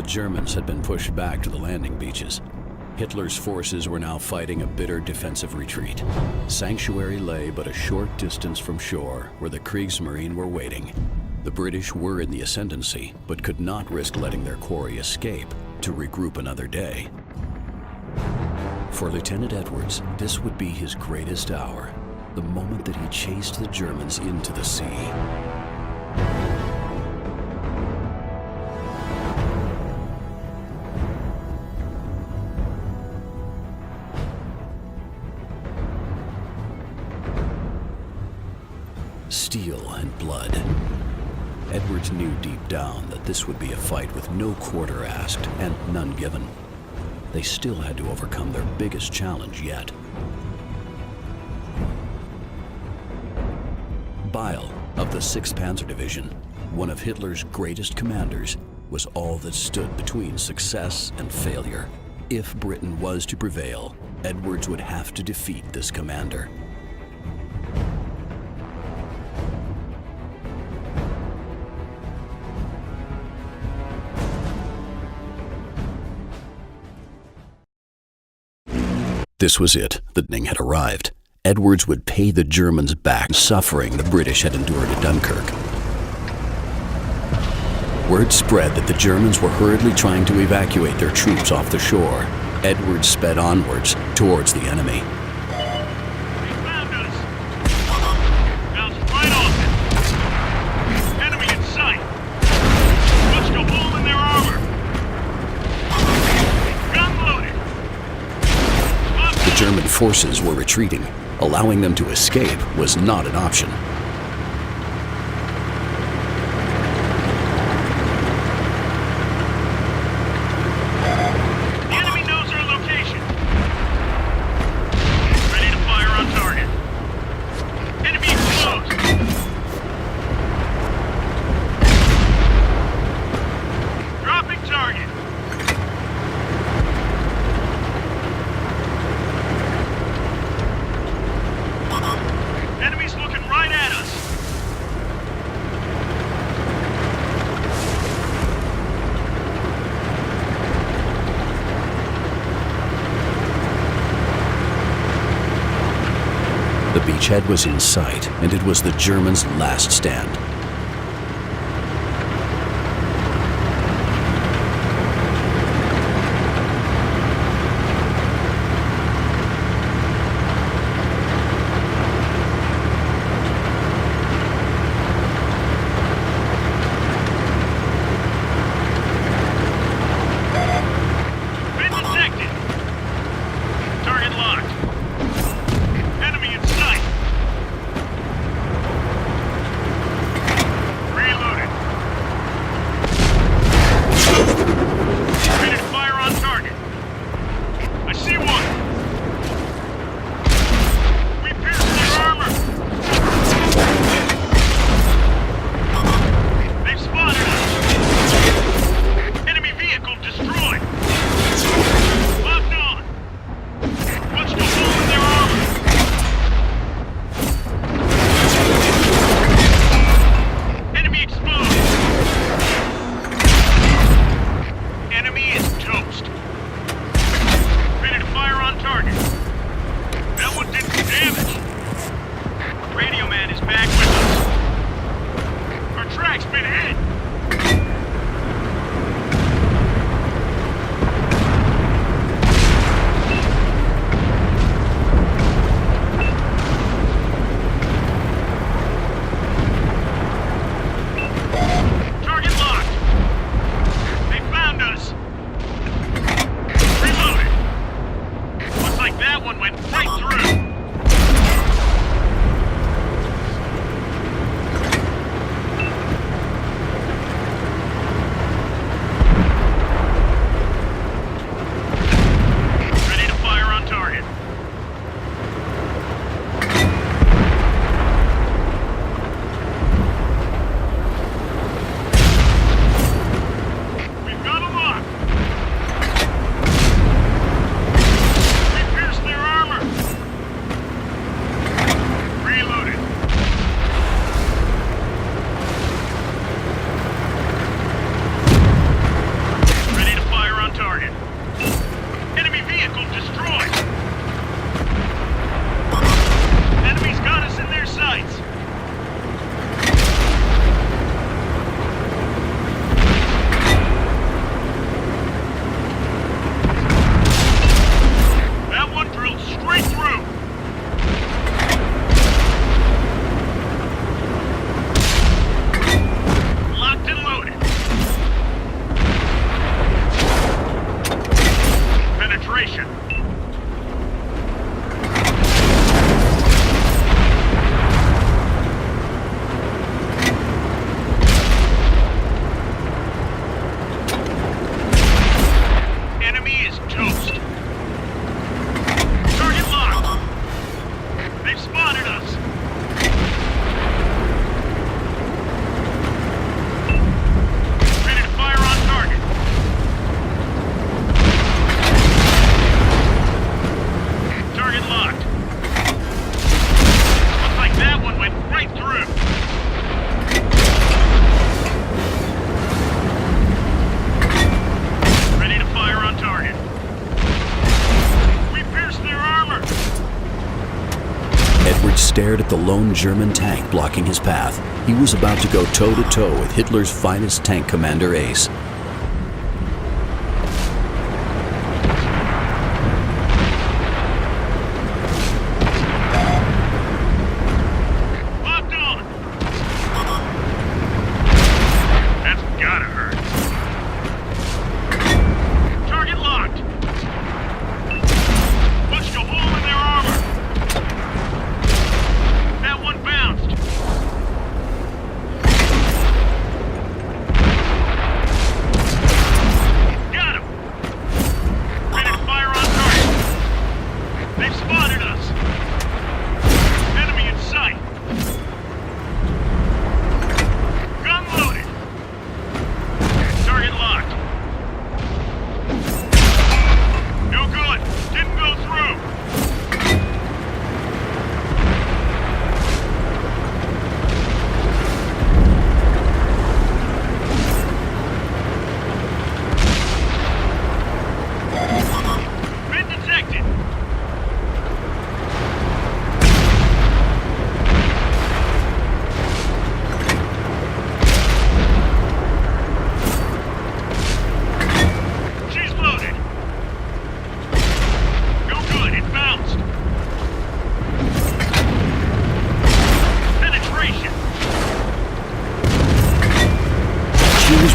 Germans had been pushed back to the landing beaches. Hitler's forces were now fighting a bitter defensive retreat. Sanctuary lay but a short distance from shore, where the Kriegsmarine were waiting. The British were in the ascendancy, but could not risk letting their quarry escape to regroup another day. For Lieutenant Edwards, this would be his greatest hour, the moment that he chased the Germans into the sea. Steel and blood. Edwards knew deep down that this would be a fight with no quarter asked and none given. They still had to overcome their biggest challenge yet. Beil of the 6th Panzer Division, one of Hitler's greatest commanders, was all that stood between success and failure. If Britain was to prevail, Edwards would have to defeat this commander. This was it. The evening had arrived. Edwards would pay the Germans back, suffering the British had endured at Dunkirk. Word spread that the Germans were hurriedly trying to evacuate their troops off the shore. Edwards sped onwards towards the enemy. They found us! Bounced right off it! Enemy in sight! Punched a hole in their armor! Gun loaded! The German forces were retreating. Allowing them to escape was not an option. The enemy knows our location. Ready to fire on target. Enemy exposed. Dropping target. Enemy's looking right at us. The beachhead was in sight, and it was the Germans' last stand. Been detected. Target locked. Enemy in sight. stared at the lone German tank blocking his path. He was about to go toe-to-toe with Hitler's finest tank commander ace.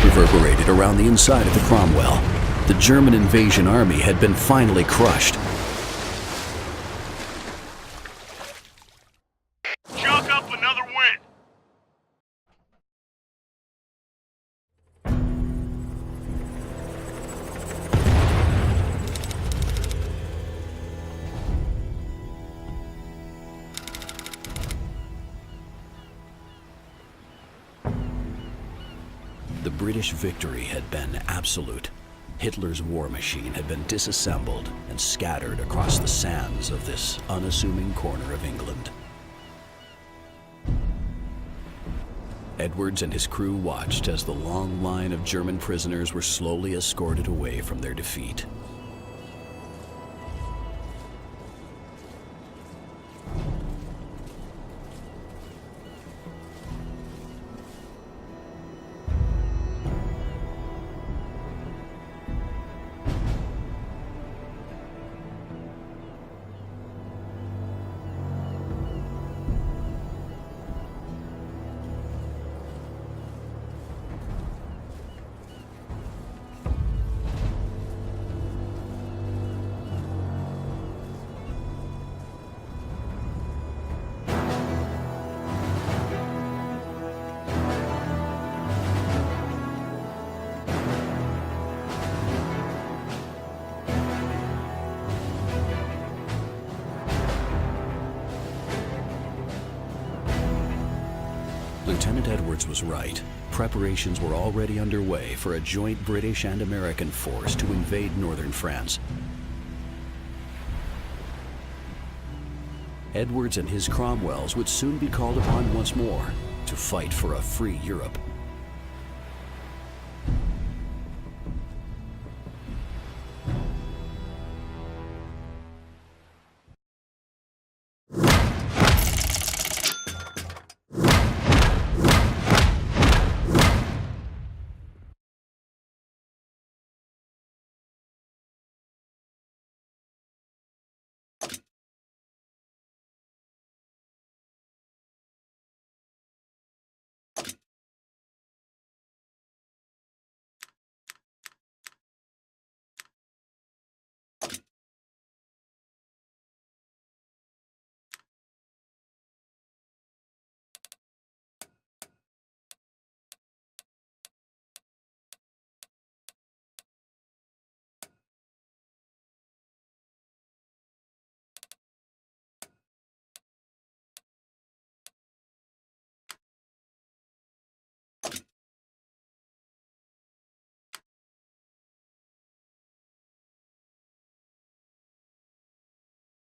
Reverberated around the inside of the Cromwell. The German invasion army had been finally crushed. Chalk up another win. The British victory had been absolute. Hitler's war machine had been disassembled and scattered across the sands of this unassuming corner of England. Edwards and his crew watched as the long line of German prisoners were slowly escorted away from their defeat. Lieutenant Edwards was right. Preparations were already underway for a joint British and American force to invade northern France. Edwards and his Cromwells would soon be called upon once more to fight for a free Europe.